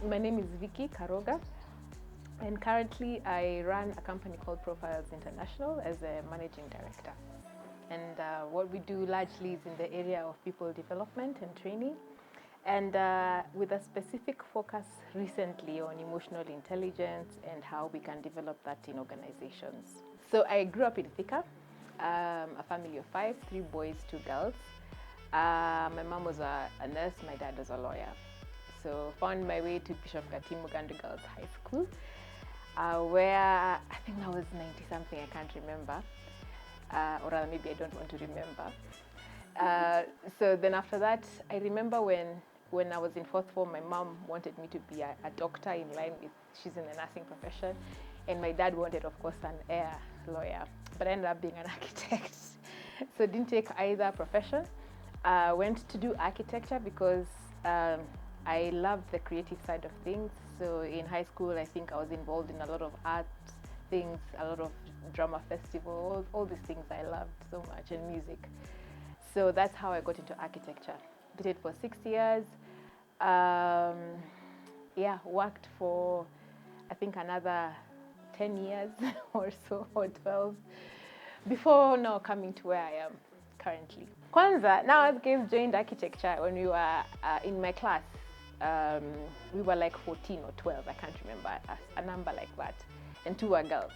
My name is Vicky Karuga, and currently I run a company called Profiles International as a managing director. And what we do largely is in the area of people development and training, and with a specific focus recently on emotional intelligence and how we can develop that in organizations. So I grew up in Thika, a family of 5, 3 boys, 2 girls. My mom was a nurse, my dad was a lawyer. So found my way to Bishop Katimu Girls High School, where I think I was 90 something, I can't remember, or rather maybe I don't want to remember. So then after that, I remember when I was in 4th form, my mom wanted me to be a doctor in line with, she's in the nursing profession, and my dad wanted, of course, an air lawyer, but I ended up being an architect. So didn't take either profession. Went to do architecture because I loved the creative side of things. So in high school, I think I was involved in a lot of art things, a lot of drama festivals, all these things I loved so much, and music. So that's how I got into architecture. Did it for 6 years. Worked for, I think, another 10 years or so, or 12, before now coming to where I am currently. Kwanza, now as guys joined architecture when we were in my class. We were like 14 or 12, I can't remember, a number like that, and 2 were girls.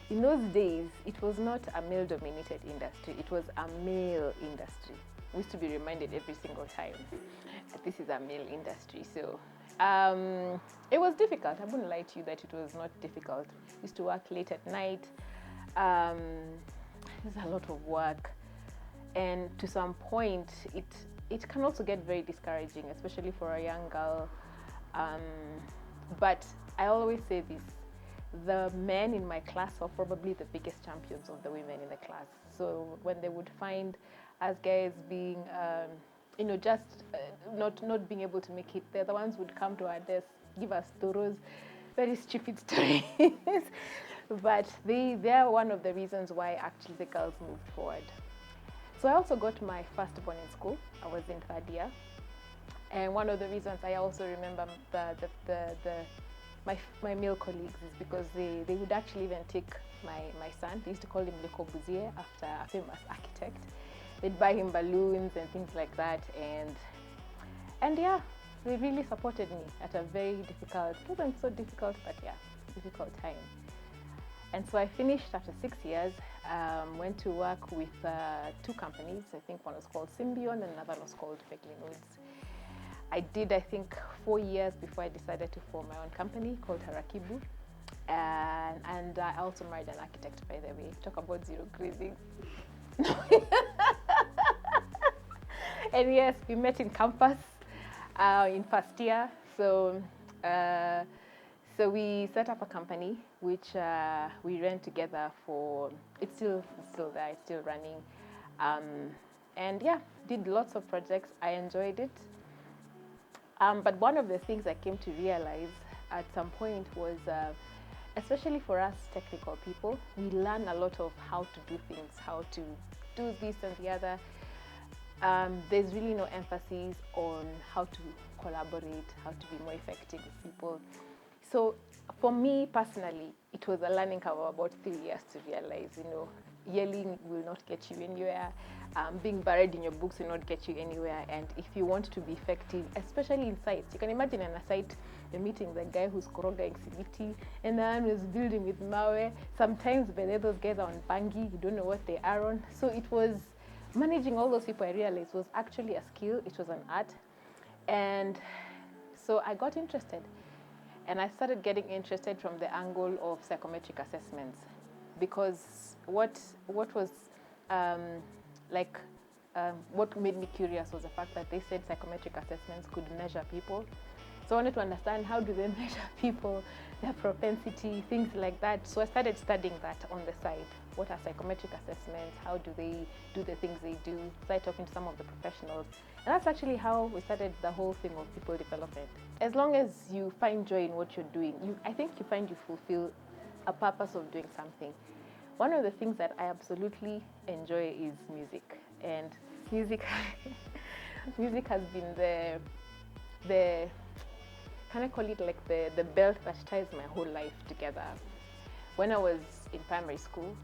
In those days, it was not a male-dominated industry, it was a male industry. We used to be reminded every single time that this is a male industry. So it was difficult. I wouldn't lie to you that it was not difficult. We used to work late at night. There's a lot of work. And to some point, it can also get very discouraging, especially for a young girl. But I always say this, the men in my class are probably the biggest champions of the women in the class. So when they would find us guys being, not being able to make it, they're the ones who would come to our desk, give us stories, very stupid stories. But they are one of the reasons why actually the girls moved forward. So I also got my firstborn in school. I was in 3rd year. And one of the reasons I also remember my male colleagues is because they would actually even take my son. They used to call him Le Corbusier, after a famous architect. They'd buy him balloons and things like that. And yeah, they really supported me at a very difficult, it wasn't so difficult, but yeah, difficult time. And so I finished after 6 years, went to work with 2 companies. I think one was called Symbion and another was called Vickys. I did, I think, 4 years before I decided to form my own company called Harakibu. And I also married an architect, by the way. Talk about zero grazing. And yes, we met in campus in 1st year. So we set up a company which we ran together for, it's still there, it's still running. And yeah, did lots of projects. I enjoyed it. But one of the things I came to realize at some point was, especially for us technical people, we learn a lot of how to do things, how to do this and the other. There's really no emphasis on how to collaborate, how to be more effective with people. So for me personally, it was a learning curve of about 3 years to realize, yelling will not get you anywhere. Being buried in your books will not get you anywhere. And if you want to be effective, especially in sites, you can imagine in a site, you're meeting the guy who's Karuga in CBT, and the one who's building with Mawe. Sometimes by then those guys are on Bangi, you don't know what they are on. So it was managing all those people, I realized, was actually a skill, it was an art. And so I got interested. And I started getting interested from the angle of psychometric assessments, because what was what made me curious was the fact that they said psychometric assessments could measure people. So I wanted to understand, how do they measure people, their propensity, things like that. So I started studying that on the side. What are psychometric assessments? How do they do the things they do? Started talking to some of the professionals. And that's actually how we started the whole thing of people development. As long as you find joy in what you're doing, I think you find you fulfill a purpose of doing something. One of the things that I absolutely enjoy is music. And music has been the can I call it like the belt that ties my whole life together. When I was in primary school,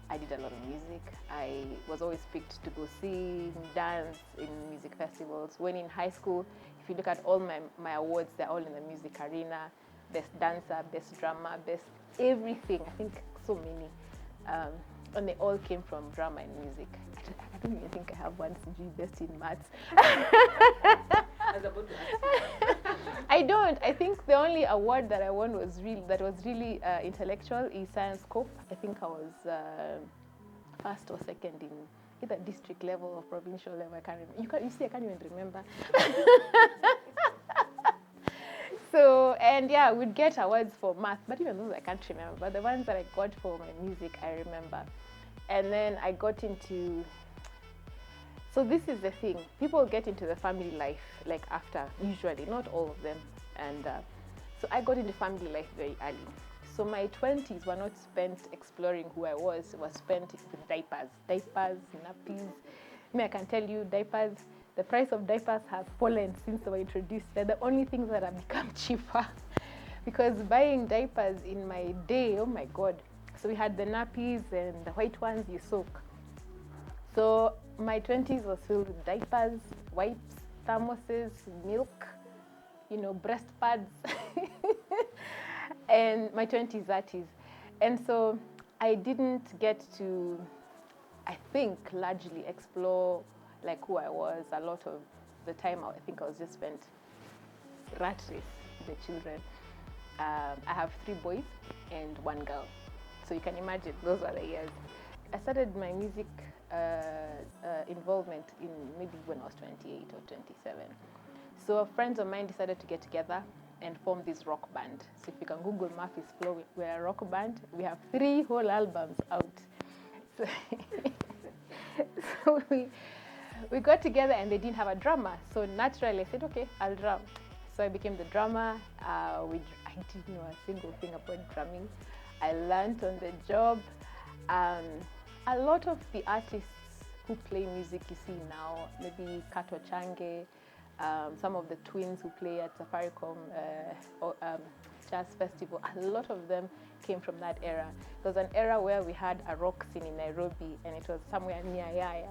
I did a lot of music. I was always picked to go sing, dance in music festivals. When in high school, if you look at all my awards, they're all in the music arena. Best dancer, best drummer, best everything. I think so many. And they all came from drama and music. I don't even think I have one CG best in maths. I was about to ask you. I don't. I think the only award that I won was really intellectual is Science Scope. I think I was first or second in either district level or provincial level. I can't remember. You see, I can't even remember. So, and yeah, we'd get awards for math, but even those I can't remember. But the ones that I got for my music, I remember. And then I got into, so this is the thing, people get into the family life like after, usually, not all of them. And so I got into family life very early. So my 20s were not spent exploring who I was spent with diapers, nappies. I can tell you diapers, the price of diapers has fallen since they were introduced. They're the only things that have become cheaper. Because buying diapers in my day, oh my God. So we had the nappies and the white ones you soak. So my 20s was filled with diapers, wipes, thermoses, milk, breast pads. And my 20s, that is. And so I didn't get to, I think, largely explore like who I was. A lot of the time, I think I was just spent rat race with the children. I have 3 boys and 1 girl. So you can imagine, those were the years. I started my music involvement in maybe when I was 28 or 27. So friends of mine decided to get together and form this rock band. So if you can Google Murphy's Flow, we're a rock band. We have 3 whole albums out. So, so we got together and they didn't have a drummer. So naturally I said, okay, I'll drum. So I became the drummer. I didn't know a single thing about drumming. I learned on the job. A lot of the artists who play music you see now, maybe Kato Change, some of the twins who play at Safaricom Jazz Festival, a lot of them came from that era. It was an era where we had a rock scene in Nairobi and it was somewhere near Yaya.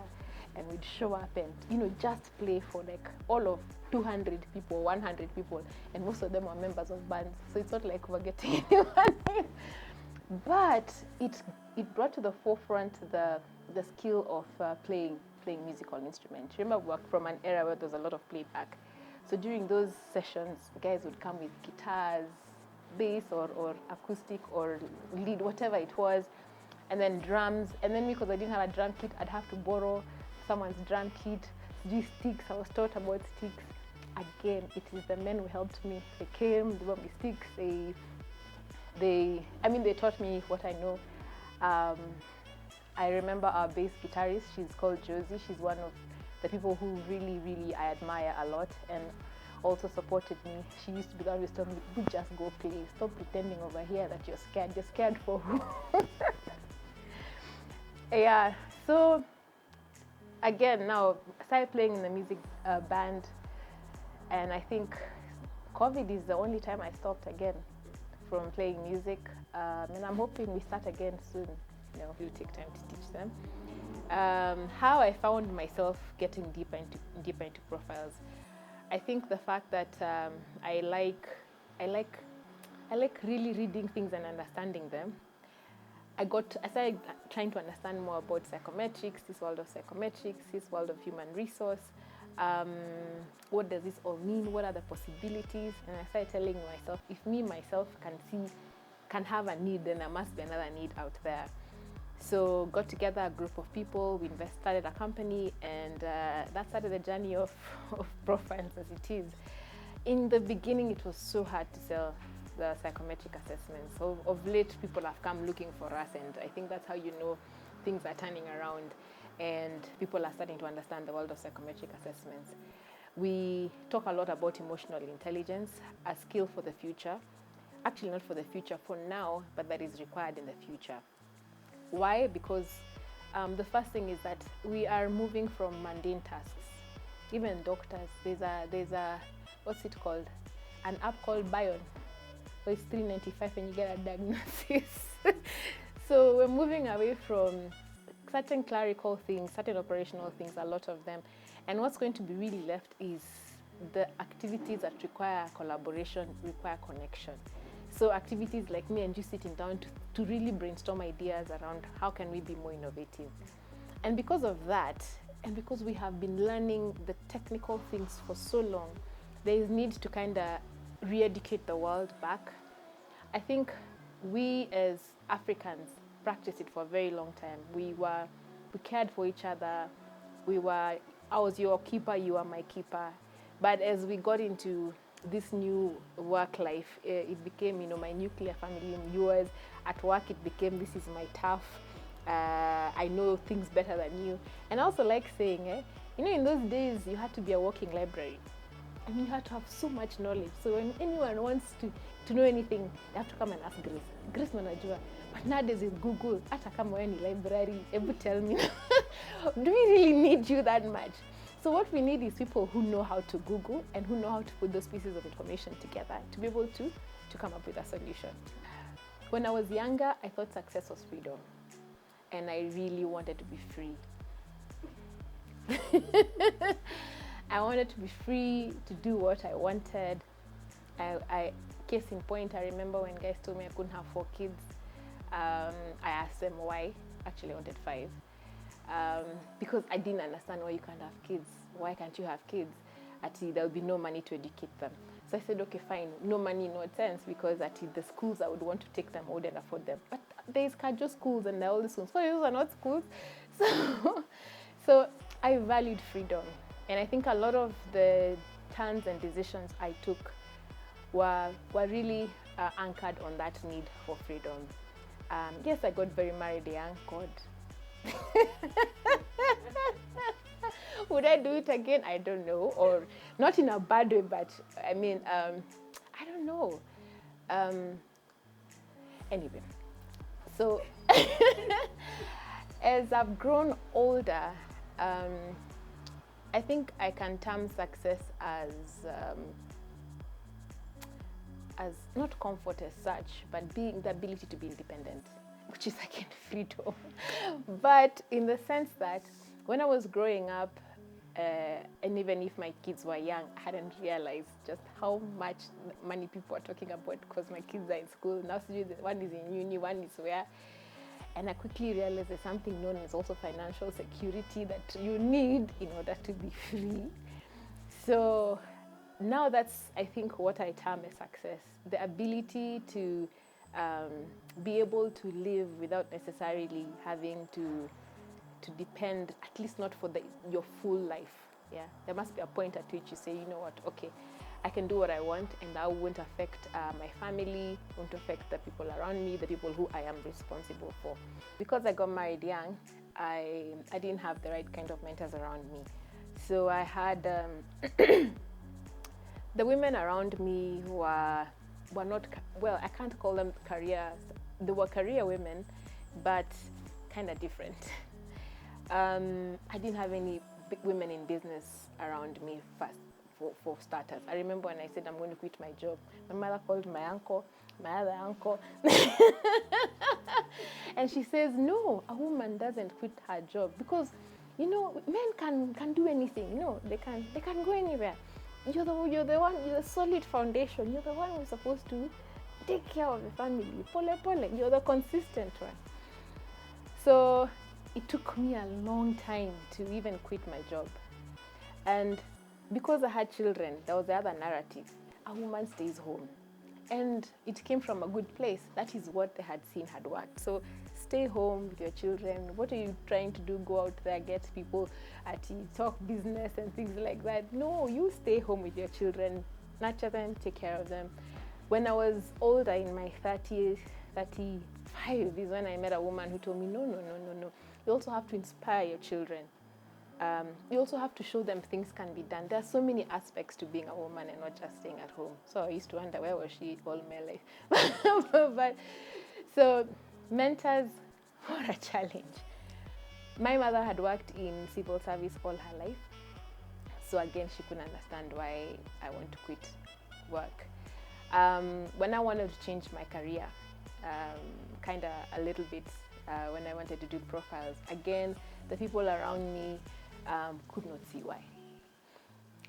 And we'd show up and, just play for like all of 200 people, 100 people. And most of them were members of bands. So it's not like we're getting anyone in. But it brought to the forefront the skill of playing musical instruments. Remember, we were from an era where there was a lot of playback. So during those sessions, guys would come with guitars, bass or acoustic or lead, whatever it was, and then drums. And then because I didn't have a drum kit, I'd have to borrow someone's drum kit. These sticks, I was taught about sticks. Again, it is the men who helped me. They came, they brought me sticks. They taught me what I know. I remember our bass guitarist, she's called Josie. She's one of the people who really, really I admire a lot and also supported me. She used to be the one who told me, you just go play. Stop pretending over here that you're scared. You're scared for who? Yeah, so again, now I started playing in the music band, and I think COVID is the only time I stopped again from playing music. And I'm hoping we start again soon. It will take time to teach them. How I found myself getting deeper into profiles. I think the fact that I like really reading things and understanding them. I started trying to understand more about psychometrics, this world of psychometrics, this world of human resource. What does this all mean? What are the possibilities? And I started telling myself, if me myself can have a need, then there must be another need out there. So got together a group of people, we started a company, and that started the journey of profiles as it is. In the beginning, it was so hard to sell the psychometric assessments. So of late, people have come looking for us, and I think that's how you know things are turning around and people are starting to understand the world of psychometric assessments. We talk a lot about emotional intelligence, a skill for the future. Actually, not for the future, for now, but that is required in the future. Why? Because the first thing is that we are moving from mundane tasks. Even doctors, there's a what's it called? an app called Bion. So it's $3.95 when you get a diagnosis. So we're moving away from certain clerical things, certain operational things, a lot of them. And what's going to be really left is the activities that require collaboration, require connection. So activities like me and you sitting down to really brainstorm ideas around how can we be more innovative. And because of that, and because we have been learning the technical things for so long, there is need to kind of re-educate the world back. I think we as Africans practiced it for a very long time. We cared for each other. I was your keeper, you are my keeper. But as we got into this new work life, it became, my nuclear family, yours. At work, it became, this is my turf. I know things better than you. And I also like saying, in those days, you had to be a walking library. And you had to have so much knowledge. So when anyone wants to know anything, they have to come and ask Grace. Grace manajua. But nowadays with Google, hata kama wewe ni library, tell me, do we really need you that much? So what we need is people who know how to Google and who know how to put those pieces of information together to be able to come up with a solution. When I was younger, I thought success was freedom. And I really wanted to be free. I wanted to be free to do what I wanted. Case in point, I remember when guys told me I couldn't have 4 kids. I asked them why. Actually, I wanted 5. Because I didn't understand why you can't have kids. Why can't you have kids? There will be no money to educate them. So I said, okay, fine. No money, no sense, because the schools I would want to take them, I wouldn't afford them. But there's casual schools and they're all the schools. So those are not schools. So I valued freedom. And I think a lot of the turns and decisions I took were really anchored on that need for freedom. Yes, I got very married young, God. Would I do it again? I don't know. Or not in a bad way, but I mean, I don't know. Anyway, so as I've grown older, I think I can term success as not comfort as such, but being the ability to be independent, which is again freedom. But in the sense that when I was growing up, and even if my kids were young, I hadn't realized just how much money people are talking about because my kids are in school. Now one is in uni, one is where. And I quickly realized there's something known as also financial security that you need in order to be free. So now that's, I think, what I term as success. The ability to be able to live without necessarily having to depend, at least not for your full life. Yeah, there must be a point at which you say, you know what, okay, I can do what I want and that won't affect my family, won't affect the people around me, the people who I am responsible for. Because I got married young, I didn't have the right kind of mentors around me. So I had the women around me who were not, well, I can't call them careers. They were career women, but kind of different. I didn't have any big women in business around me first, for starters. I remember when I said I'm going to quit my job, my mother called my uncle, my other uncle, and she says, no, a woman doesn't quit her job because, men can do anything. They can go anywhere. You're the one, you're the solid foundation. You're the one who's supposed to take care of the family. Pole. You're the consistent one. So it took me a long time to even quit my job. And because I had children, there was the other narrative. A woman stays home. And it came from a good place. That is what they had seen had worked. So stay home with your children. What are you trying to do? Go out there, get people at talk business and things like that. No, you stay home with your children, nurture them, take care of them. When I was older, in my 30s, 35 is when I met a woman who told me, no. You also have to inspire your children. You also have to show them things can be done. There are so many aspects to being a woman and not just staying at home. So I used to wonder, where was she all my life? So mentors were a challenge. My mother had worked in civil service all her life. So again, she couldn't understand why I want to quit work. When I wanted to change my career, kind of a little bit, when I wanted to do profiles, again, the people around me could not see why.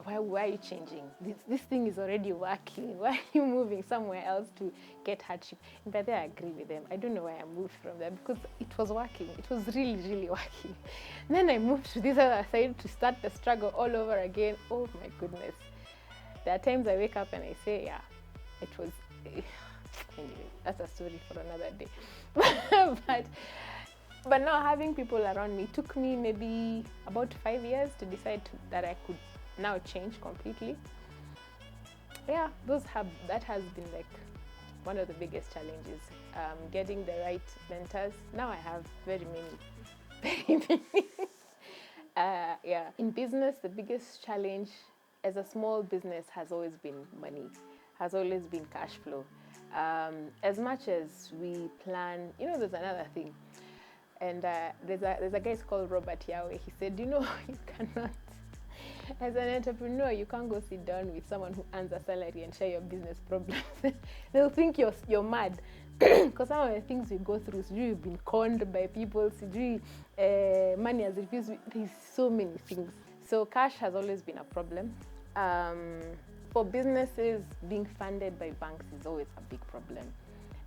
Why are you changing? This thing is already working. Why are you moving somewhere else to get hardship? And by there, I agree with them. I don't know why I moved from there because it was working. It was really, really working. And then I moved to this other side to start the struggle all over again. Oh my goodness. There are times I wake up and I say, yeah, it was... Anyway, that's a story for another day. But now having people around me took me maybe about 5 years to decide that I could now change completely. Yeah, that has been like one of the biggest challenges, getting the right mentors. Now I have very many. Yeah, in business, the biggest challenge as a small business has always been money, has always been cash flow. As much as we plan, there's another thing, and there's a guy called Robert Yahweh. He said, you cannot. As an entrepreneur, you can't go sit down with someone who earns a salary and share your business problems. They'll think you're mad. Because some of the things we go through, you've been conned by people, money has refused. There's so many things. So cash has always been a problem. For businesses, being funded by banks is always a big problem.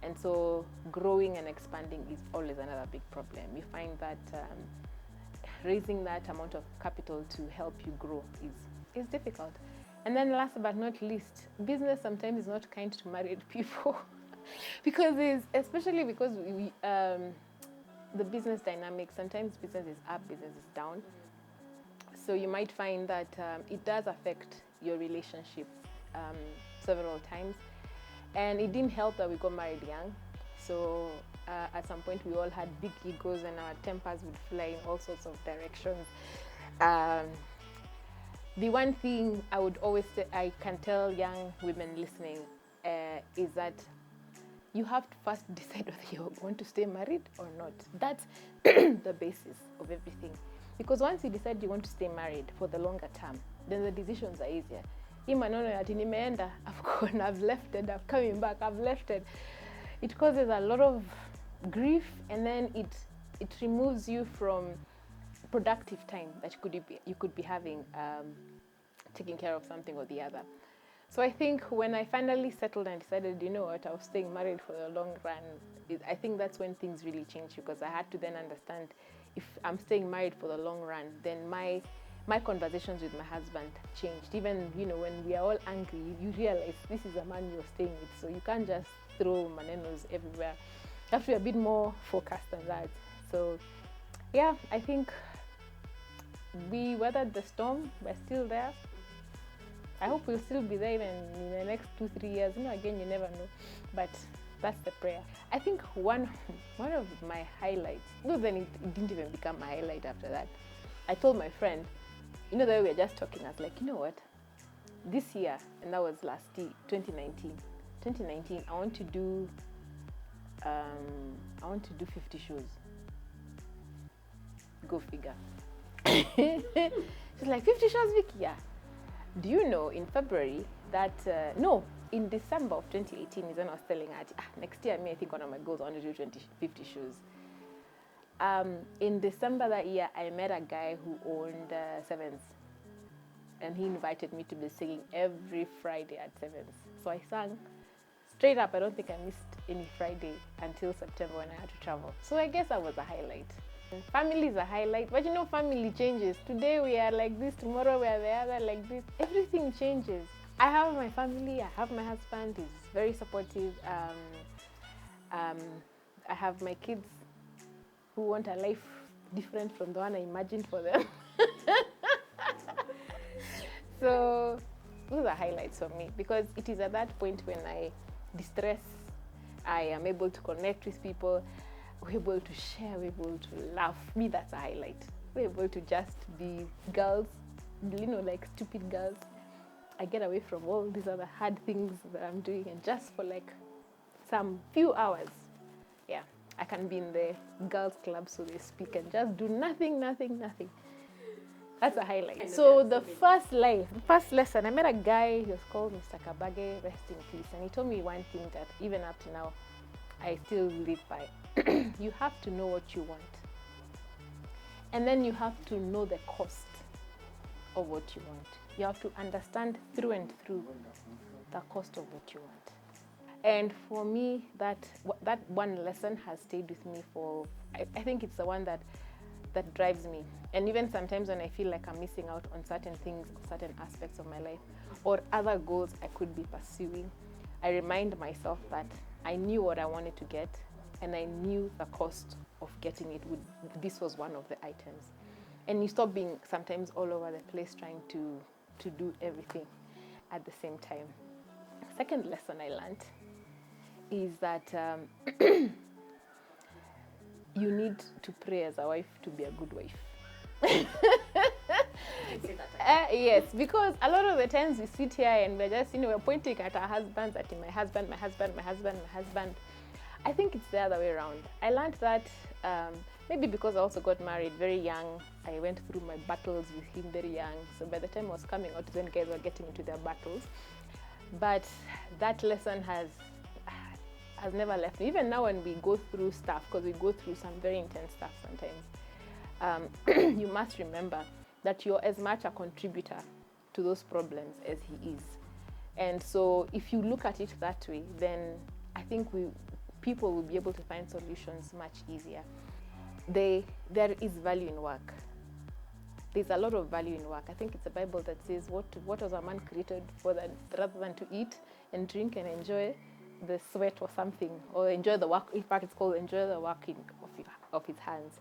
And so growing and expanding is always another big problem. You find that raising that amount of capital to help you grow is difficult. And then last but not least, business sometimes is not kind to married people. especially because the business dynamics, sometimes business is up, business is down. So you might find that it does affect your relationship several times. And it didn't help that we got married young. So at some point we all had big egos and our tempers would fly in all sorts of directions. The one thing I would always say, I can tell young women listening, is that you have to first decide whether you want to stay married or not. That's the basis of everything. Because once you decide you want to stay married for the longer term, then the decisions are easier. I've gone, I've left it, I'm coming back, I've left it. It causes a lot of grief, and then it removes you from productive time that you could be having, taking care of something or the other. So I think when I finally settled and decided, I was staying married for the long run, I think that's when things really changed, because I had to then understand, if I'm staying married for the long run, then my conversations with my husband changed. Even, when we are all angry, you realize this is a man you're staying with, so you can't just throw manenos everywhere. You have to be a bit more focused on that. So, yeah, I think we weathered the storm. We're still there. I hope we'll still be there even in the next 2-3 years. Again, you never know. But that's the prayer. I think one of my highlights, then it didn't even become a highlight after that. I told my friend, the way we were just talking, I was like, what? This year, and that was last year, 2019, I want to do 50 shows. Go figure. She's like, 50 shows, Vicky? Yeah. Do you know, in February, in December of 2018 is when I was telling her, next year, I think one of my goals, I want to do 50 shows. In December that year, I met a guy who owned Sevens. And he invited me to be singing every Friday at Sevens. So I sang straight up. I don't think I missed any Friday until September when I had to travel. So I guess that was a highlight. Family is a highlight, but family changes. Today we are like this, tomorrow we are the other like this. Everything changes. I have my family, I have my husband, he's very supportive. I have my kids who want a life different from the one I imagined for them. So those are highlights for me, because it is at that point when I distress, I am able to connect with people, we're able to share, we're able to laugh. Me, that's a highlight. We're able to just be girls, like stupid girls. I get away from all these other hard things that I'm doing, and just for like some few hours, I can be in the girls' club, so they speak, and just do nothing. That's a highlight. I know So there the are so many. first lesson, I met a guy, he was called Mr. Kabage, rest in peace. And he told me one thing that even up to now, I still live by. You have to know what you want. And then you have to know the cost of what you want. You have to understand through and through the cost of what you want. And for me, that one lesson has stayed with me for, I think it's the one that drives me. And even sometimes when I feel like I'm missing out on certain things, certain aspects of my life, or other goals I could be pursuing, I remind myself that I knew what I wanted to get, and I knew the cost of getting it. This was one of the items. And you stop being sometimes all over the place trying to do everything at the same time. Second lesson I learned is that you need to pray as a wife to be a good wife. You can say that again. Yes, because a lot of the times we sit here and we're just, we're pointing at our husbands, at my husband, my husband, my husband, my husband. I think it's the other way around. I learned that maybe because I also got married very young. I went through my battles with him very young. So by the time I was coming out, then guys were getting into their battles. But that lesson has never left me. Even now when we go through stuff, because we go through some very intense stuff sometimes, you must remember that you're as much a contributor to those problems as he is. And so if you look at it that way, then I think people will be able to find solutions much easier. There is value in work. There's a lot of value in work. I think it's the Bible that says, what was a man created for rather than to eat and drink and enjoy the sweat or something, or enjoy the work. In fact, it's called enjoy the working of his hands.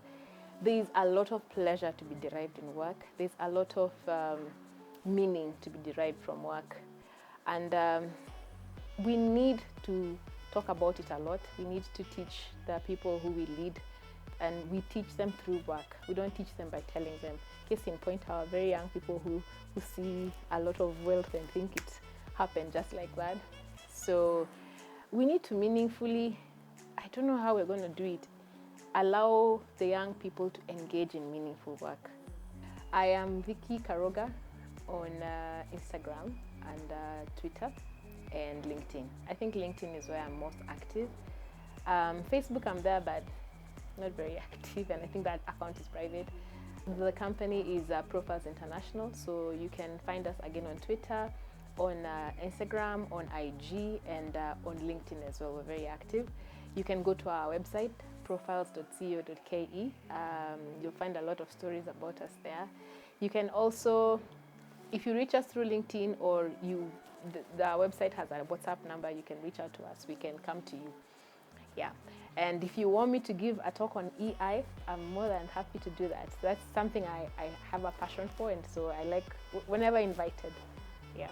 There's a lot of pleasure to be derived in work. There's a lot of meaning to be derived from work. And we need to talk about it a lot. We need to teach the people who we lead, and we teach them through work. We don't teach them by telling them. Case in point, our very young people who see a lot of wealth and think it happened just like that. So we need to meaningfully, I don't know how we're going to do it, allow the young people to engage in meaningful work. I am Vicky Karuga on Instagram and Twitter and LinkedIn. I think LinkedIn is where I'm most active. Facebook, I'm there, but not very active, and I think that account is private. The company is Profiles International, so you can find us again on Twitter, on Instagram, on IG, and on LinkedIn as well. We're very active. You can go to our website, profiles.co.ke. You'll find a lot of stories about us there. You can also, if you reach us through LinkedIn, or the website has a WhatsApp number, you can reach out to us. We can come to you. Yeah. And if you want me to give a talk on EI, I'm more than happy to do that. That's something I have a passion for, and so I like whenever invited. Yeah.